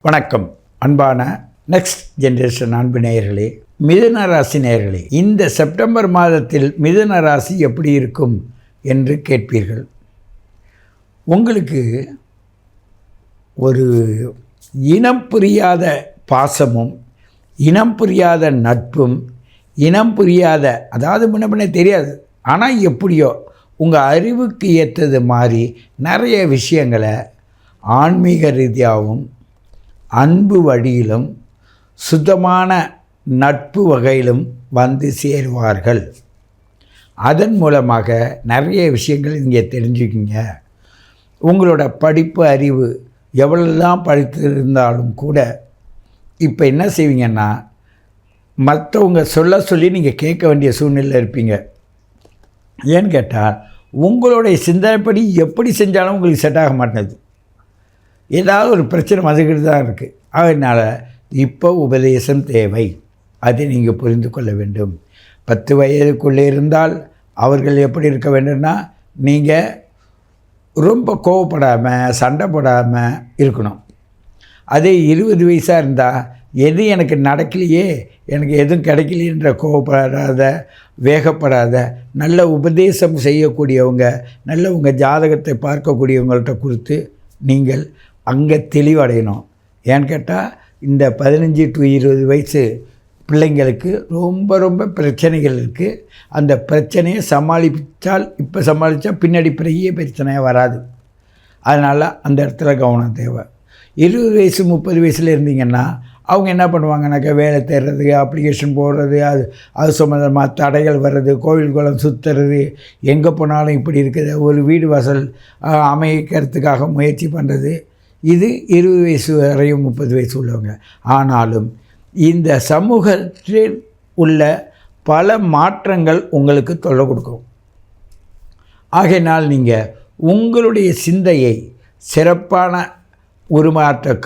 வணக்கம் அன்பான next generation அன்பு நேயர்களே, மிதுன ராசி நேயர்களே, இந்த செப்டம்பர் மாதத்தில் மிதுன ராசி எப்படி இருக்கும் என்று கேட்பீர்கள். உங்களுக்கு ஒரு இனம் புரியாத பாசமும், இனம் புரியாத நட்பும், இனம் புரியாத, அதாவது முன்ன தெரியாது, ஆனால் எப்படியோ உங்கள் அறிவுக்கு ஏற்றது மாதிரி நிறைய விஷயங்களை ஆன்மீக ரீதியாகவும் அன்பு வழியிலும் சுத்தமான நட்பு வகையிலும் வந்து சேருவார்கள். அதன் மூலமாக நிறைய விஷயங்கள் நீங்கள் தெரிஞ்சுக்கிங்க. உங்களோட படிப்பு அறிவு எவ்வளோதான் படித்திருந்தாலும் கூட இப்போ என்ன செய்வீங்கன்னா, மற்றவங்க சொல்ல சொல்லி நீங்கள் கேட்க வேண்டிய சூழ்நிலை இருப்பீங்க. ஏன்னு கேட்டால் உங்களுடைய சிந்தனைப்படி எப்படி செஞ்சாலும் உங்களுக்கு செட் ஆக மாட்டேங்குது. ஏதாவது ஒரு பிரச்சனை வந்துக்கிட்டு தான் இருக்குது. அதனால் இப்போ உபதேசம் தேவை. அதை நீங்கள் புரிந்து கொள்ள வேண்டும். 10 வயதுக்குள்ளே இருந்தால் அவர்கள் எப்படி இருக்க வேண்டும்னா, நீங்கள் ரொம்ப கோவப்படாமல் சண்டை போடாமல் இருக்கணும். அதே 20 வயசாக இருந்தால் எது எனக்கு நடக்கலையே, எனக்கு எதுவும் கிடைக்கலைன்ற கோவப்படாத, வேகப்படாத, நல்ல உபதேசம் செய்யக்கூடியவங்க, நல்ல உங்கள் ஜாதகத்தை பார்க்கக்கூடியவங்கள்ட்ட கொடுத்து நீங்கள் அங்கே தெளிவடையணும். ஏன்னு கேட்டால் இந்த 15 to 20 வயசு பிள்ளைங்களுக்கு ரொம்ப ரொம்ப பிரச்சனைகள் இருக்குது. அந்த பிரச்சனையை சமாளித்தால், இப்போ சமாளித்தா பின்னாடி பெரிய பிரச்சனையாக வராது. அதனால் அந்த இடத்துல கவனம் தேவை. 20 வயசு 30 வயசில் இருந்தீங்கன்னா அவங்க என்ன பண்ணுவாங்கனாக்கா, வேலை தேடுறது, அப்ளிகேஷன் போடுறது, அது சம்மந்தமாக தடைகள் வர்றது, கோவில் குளம் சுற்றுறது, எங்கே போனாலும் இப்படி இருக்குது, ஒரு வீடு வாசல் அமைக்கிறதுக்காக முயற்சி பண்ணுறது. இது 20 வயசு வரையும் 30 வயசு உள்ளவங்க. ஆனாலும் இந்த சமூகத்தில் உள்ள பல மாற்றங்கள் உங்களுக்கு தொல்லை கொடுக்கும். ஆகையினால் நீங்கள் உங்களுடைய சிந்தையை சிறப்பான உருமாற்ற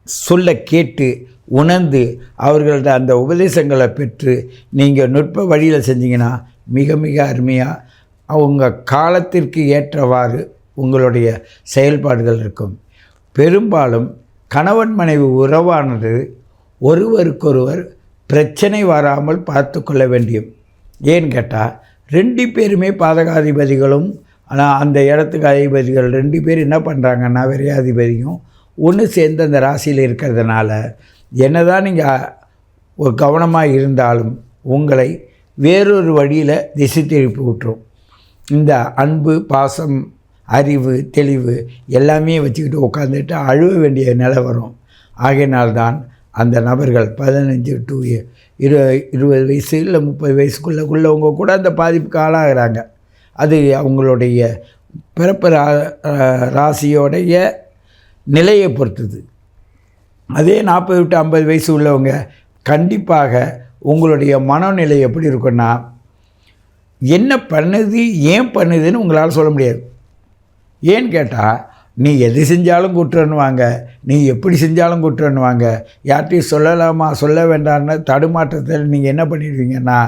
சொல்ல கேட்டு உணர்ந்து அவர்களோட அந்த உபதேசங்களை பெற்று நீங்கள் நுட்ப வழியில் செஞ்சீங்கன்னா மிக மிக அருமையாக அவங்க காலத்திற்கு ஏற்றவாறு உங்களுடைய செயல்பாடுகள் இருக்கும். பெரும்பாலும் கணவன் மனைவி உறவானது ஒருவருக்கொருவர் பிரச்சனை வராமல் பார்த்து கொள்ள வேண்டும். ஏன்னு கேட்டால் 2 பேருமே பாதகாதிபதிகளும், ஆனால் அந்த இடத்துக்கு அதிபதிகள் 2 பேர் என்ன பண்ணுறாங்கன்னா, விரையாதிபதியும் ஒன்று சேர்ந்து அந்த ராசியில் இருக்கிறதுனால என்னதான் நீங்கள் ஒரு கவனமாக இருந்தாலும் உங்களை வேறொரு வழியில் திசை திருப்பி விட்டுரும். இந்த அன்பு, பாசம், அறிவு, தெளிவு எல்லாமே வச்சுக்கிட்டு உட்காந்துட்டு அழுவ வேண்டிய நிலை வரும். ஆகையினால்தான் அந்த நபர்கள் 15 to 20 வயசு இல்லை 30 வயசுக்குள்ளவங்க கூட அந்த பாதிப்புக்கு ஆளாகிறாங்க. அது அவங்களுடைய பிறப்பு ராசியோடைய நிலையை பொறுத்தது. அதே 40 to 50 வயசு உள்ளவங்க கண்டிப்பாக உங்களுடைய மனநிலை எப்படி இருக்குன்னா, என்ன பண்ணுது, ஏன் பண்ணுதுன்னு உங்களால் சொல்ல முடியாது. ஏன்னு கேட்டால் நீ எது செஞ்சாலும் குற்றன்னுவாங்க, நீ எப்படி செஞ்சாலும் குற்றன்னுவாங்க. யார்கிட்டையும் சொல்லலாமா சொல்ல வேண்டாம்னு தடுமாற்றத்தில் நீங்கள் என்ன பண்ணிடுவீங்கன்னா,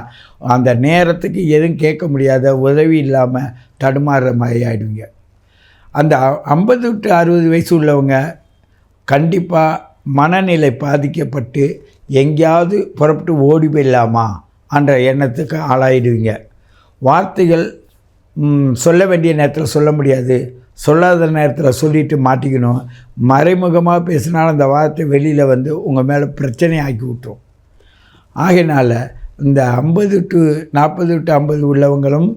அந்த நேரத்துக்கு எதுவும் கேட்க முடியாத, உதவி இல்லாமல் தடுமாறுற மாதிரி ஆகிடுவீங்க. அந்த 50 to 60 வயசு உள்ளவங்க கண்டிப்பாக மனநிலை பாதிக்கப்பட்டு எங்கேயாவது புறப்பட்டு ஓடி போயிடலாமா என்ற எண்ணத்துக்கு ஆளாயிடுவீங்க. வார்த்தைகள் சொல்ல வேண்டிய நேரத்தில் சொல்ல முடியாது, சொல்லாத நேரத்தில் சொல்லிட்டு மாட்டிக்கணும். மறைமுகமாக பேசினாலும் அந்த வார்த்தை வெளியில் வந்து உங்கள் மேலே பிரச்சனை ஆக்கி விட்டுரும். ஆகையினால் இந்த 50 to 40 to 50 உள்ளவங்களும்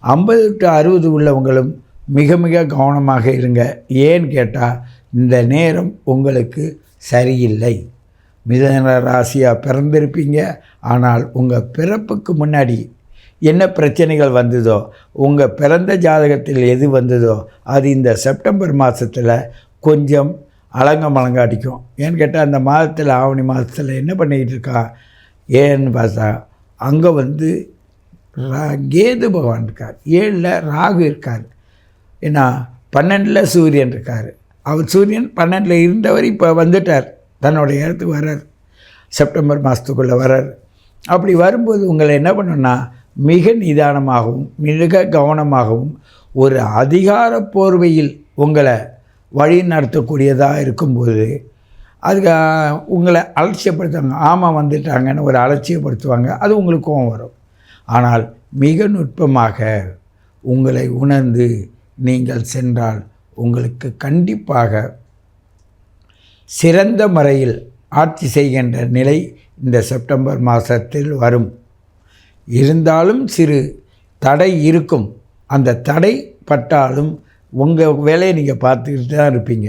50 to 60 உள்ளவங்களும் மிக மிக கவனமாக இருங்க. ஏன்னு கேட்டால் இந்த நேரம் உங்களுக்கு சரியில்லை. மிதுன ராசியாக பிறந்திருப்பீங்க. ஆனால் உங்கள் பிறப்புக்கு முன்னாடி என்ன பிரச்சனைகள் வந்ததோ, உங்கள் பிறந்த ஜாதகத்தில் எது வந்ததோ அது இந்த செப்டம்பர் மாதத்தில் கொஞ்சம் அலங்க அடிக்கும். ஏன்னு கேட்டால் அந்த மாதத்தில், ஆவணி மாதத்தில் என்ன பண்ணிக்கிட்டு இருக்கா ஏன்னு பார்த்தா, அங்கே வந்து கேது பகவான் இருக்கார், 7ல் ராகு இருக்கார், ஏன்னா 12ல் சூரியன் இருக்கார். அவர் சூரியன் 12ல் இருந்தவர் இப்போ வந்துட்டார், தன்னுடைய இடத்துக்கு வர்றார், செப்டம்பர் மாதத்துக்குள்ளே வர்றார். அப்படி வரும்போது உங்களை என்ன பண்ணுன்னா, மிக நிதானமாகவும் மிக கவனமாகவும் ஒரு அதிகார போர்வையில் உங்களை வழி நடத்தக்கூடியதாக இருக்கும்போது அதுக்கு உங்களை அலட்சியப்படுத்துவாங்க. ஆமாம் வந்துட்டாங்கன்னு ஒரு அலட்சியப்படுத்துவாங்க. அது உங்களுக்கு கோபம் வரும். ஆனால் மிக நுட்பமாக உங்களை உணர்ந்து நீங்கள் சென்றால் உங்களுக்கு கண்டிப்பாக சிறந்த முறையில் ஆட்சி செய்கின்ற நிலை இந்த செப்டம்பர் மாதத்தில் வரும். இருந்தாலும் சிறு தடை இருக்கும். அந்த தடை பட்டாலும் உங்கள் வேலையை நீங்கள் பார்த்துக்கிட்டு தான் இருப்பீங்க.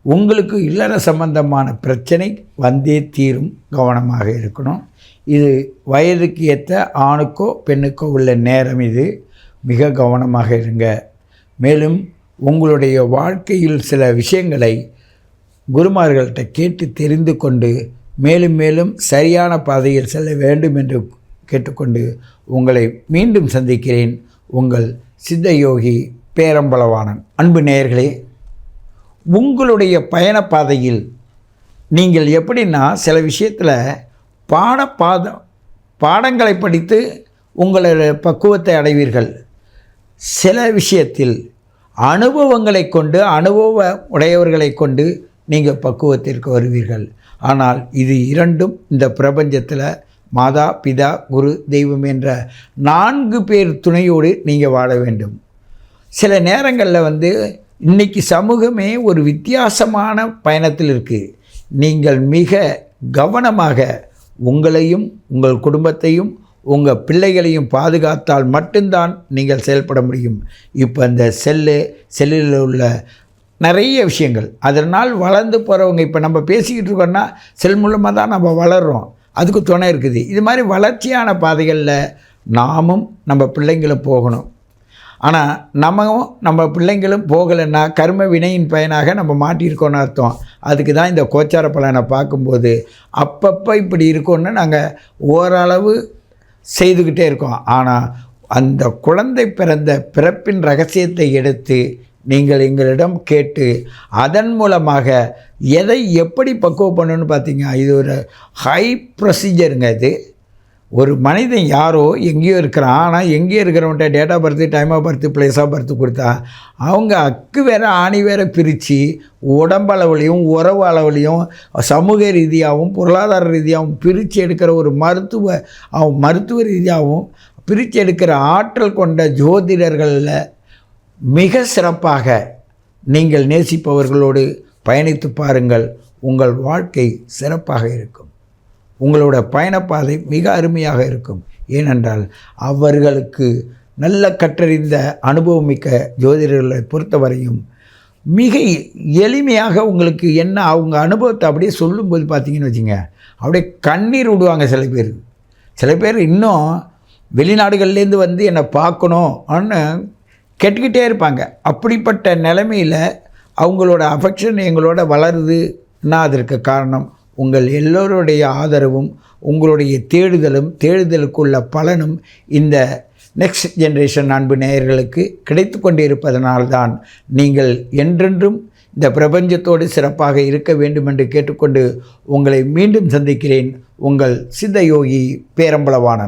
உங்களுக்கு இல்லற சம்பந்தமான பிரச்சனை வந்தே தீரும். கவனமாக இருக்கணும். இது வயதுக்கு ஏற்ற ஆணுக்கோ பெண்ணுக்கோ உள்ள நேரம். இது மிக கவனமாக இருங்க. மேலும் உங்களுடைய வாழ்க்கையில் சில விஷயங்களை குருமார்கள்ட்ட கேட்டு தெரிந்து கொண்டு மேலும் மேலும் சரியான பாதையில் செல்ல வேண்டும் என்று கேட்டுக்கொண்டு உங்களை மீண்டும் சந்திக்கிறேன். உங்கள் சித்தயோகி பேரம்பலவாணன். அன்பு நேயர்களே, உங்களுடைய பயண பாதையில் நீங்கள் எப்படின்னா சில விஷயத்தில் பாடங்களை படித்து உங்களுடைய பக்குவத்தை அடைவீர்கள். சில விஷயத்தில் அனுபவங்களை கொண்டு உடையவர்களை கொண்டு நீங்கள் பக்குவத்திற்கு வருவீர்கள். ஆனால் இது இரண்டும் இந்த பிரபஞ்சத்தில் மாதா பிதா குரு தெய்வம் என்ற 4 பேர் துணையோடு நீங்கள் வாழ வேண்டும். சில நேரங்களில் இன்றைக்கி சமூகமே ஒரு வித்தியாசமான பயணத்தில் இருக்குது. நீங்கள் மிக கவனமாக உங்களையும் உங்கள் குடும்பத்தையும் உங்கள் பிள்ளைகளையும் பாதுகாத்தால் மட்டும்தான் நீங்கள் செயல்பட முடியும். இப்போ இந்த செல்லில் உள்ள நிறைய விஷயங்கள் அதனால் வளர்ந்து போகிறவங்க இப்போ நம்ம பேசிக்கிட்டு இருக்கோன்னா செல் மூலமாக தான் நம்ம வளர்கிறோம். அதுக்கு துணை இருக்குது. இது மாதிரி வளர்ச்சியான பாதைகளில் நாமும் நம்ம பிள்ளைங்களும் போகணும். ஆனால் நம்ம பிள்ளைங்களும் போகலைன்னா கர்ம வினையின் பயனாக நம்ம மாட்டியிருக்கோன்னு அர்த்தம். அதுக்கு தான் இந்த கோச்சார பலனை பார்க்கும்போது அப்பப்போ இப்படி இருக்கோன்னு நாங்கள் ஓரளவு செய்துக்கிட்டே இருக்கோம். ஆனால் அந்த குழந்தை பிறந்த பிறப்பின் ரகசியத்தை எடுத்து நீங்கள் எங்களிடம் கேட்டு அதன் மூலமாக எதை எப்படி பக்குவம் பண்ணணும்னு பார்த்தீங்க. இது ஒரு ஹை ப்ரொசீஜருங்க. இது ஒரு மனிதன் யாரோ எங்கேயோ இருக்கிறான். ஆனால் எங்கேயோ இருக்கிறவன்ட்ட date of birth, time of birth, place of birth கொடுத்தா அவங்க அக்கு வேறு ஆணி வேறு பிரித்து உடம்பு அளவுலையும் உறவு அளவுலையும் சமூக ரீதியாகவும் பொருளாதார ரீதியாகவும் பிரித்து எடுக்கிற ஒரு மருத்துவ ரீதியாகவும் பிரித்து எடுக்கிற ஆற்றல் கொண்ட ஜோதிடர்களில் மிக சிறப்பாக நீங்கள் நேசிப்பவர்களோடு பயணித்து பாருங்கள். உங்கள் வாழ்க்கை சிறப்பாக இருக்கும். உங்களோட பயணப்பாதை மிக அருமையாக இருக்கும். ஏனென்றால் அவர்களுக்கு நல்ல கற்றறிந்த அனுபவமிக்க ஜோதிடர்களை பொறுத்தவரையும் மிக எளிமையாக உங்களுக்கு என்ன அவங்க அனுபவத்தை அப்படியே சொல்லும்போது பார்த்தீங்கன்னு வச்சுங்க, அப்படியே கண்ணீர் விடுவாங்க. சில பேர் இன்னும் வெளிநாடுகள்லேருந்து என்னை பார்க்கணும்னு கேட்டுக்கிட்டே இருப்பாங்க. அப்படிப்பட்ட நிலைமையில் அவங்களோட அஃபெக்ஷன் எங்களோட வளருதுன்னா அதற்கு காரணம் உங்கள் எல்லோருடைய ஆதரவும் உங்களுடைய தேடுதலுக்குள்ள பலனும் இந்த நெக்ஸ்ட் ஜெனரேஷன் அன்பு நேயர்களுக்கு கிடைத்து கொண்டிருப்பதனால்தான் நீங்கள் என்றென்றும் இந்த பிரபஞ்சத்தோடு சிறப்பாக இருக்க வேண்டும் என்று கேட்டுக்கொண்டு உங்களை மீண்டும் சந்திக்கிறேன். உங்கள் சித்தயோகி பேரம்பலவாணன்.